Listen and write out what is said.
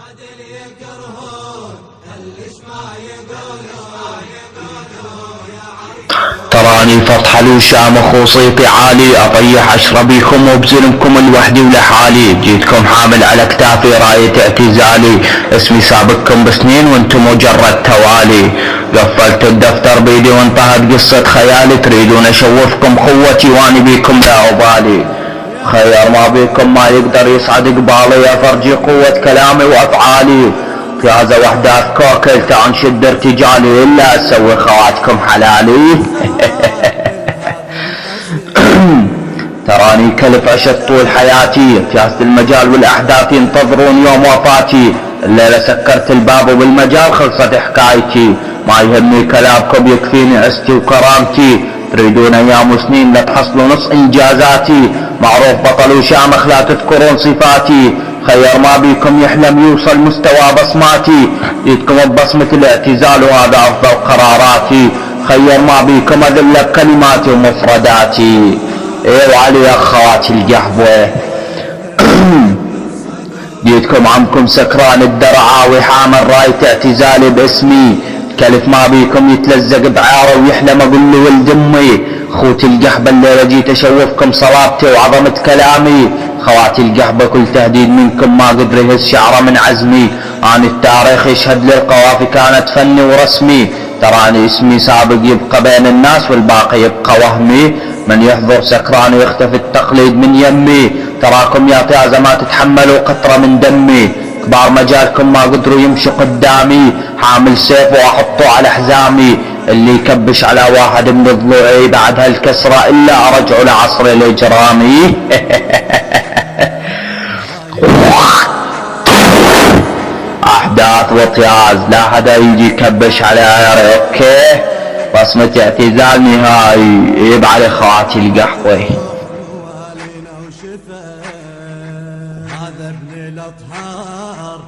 عدل يقرهون اللي ما يقولون تراني فطحل شام اخو صيفي عالي اطيح اشربيكم وبزلمكم لوحدي ولحالي. جيتكم حامل على كتافي راية اعتزالي، اسمي سابقكم بسنين وانتم مجرد توالي. قفلت الدفتر بيدي وانتهت قصة خيالي، تريدون اشوفكم قوتي واني بيكم لا ابالي. خير ما بيكم ما يقدر يصعد قبالي، افرجي قوة كلامي وافعالي. فيازة وحدات كوكل تعال نشد ارتجالي، الا اسوي خواتكم حلالي. تراني كلف عشت طول حياتي، فيازة المجال والاحداث ينتظرون يوم وفاتي. الليلة سكرت الباب وبالمجال خلصت حكايتي، ما يهمني كلامكم يكفيني عزتي وكرامتي. تريدون ايام وسنين لا تحصلوا نص انجازاتي، معروف بطل وشامخ لا تذكرون صفاتي. خير ما بيكم يحلم يوصل مستوى بصماتي، جيتكم ببصمة الاعتزال وهذا افضل قراراتي. خير ما بيكم اذل بكلماتي ومفرداتي. ايه وعلي يا اخواتي القهوة. جيتكم عمكم سكران الدرعاوي حامل راية اعتزالي باسمي. كلف ما بيكم يتلزق بعاره ويحلم اقول له ولد امي. خوتي القحبة الليلة جيت اشوفكم صلابتي وعظمة كلامي. خواتي القحبة كل تهديد منكم ما قدر يهز شعره من عزمي. عن التاريخ يشهد لي القوافي كانت فني ورسمي. تراني اسمي سابق يبقى بين الناس والباقي يبقى وهمي. من يحضر سكران ويختفي التقليد من يمي. تراكم يا فيازة ما تتحملوا قطرة من دمي. كبار مجالكم ما قدروا يمشوا قدامي. حامل سيف واحطه على حزامي، اللي يكبش على واحد من ضلوعي بعد هالكسرة الا ارجعه لعصر الاجرامي. احداث وطياز لا حدا يجي يكبش على عياري. اوكي بصمة اعتزال نهائي. عيب على خواتي القحوة. هذا ابن الاطهار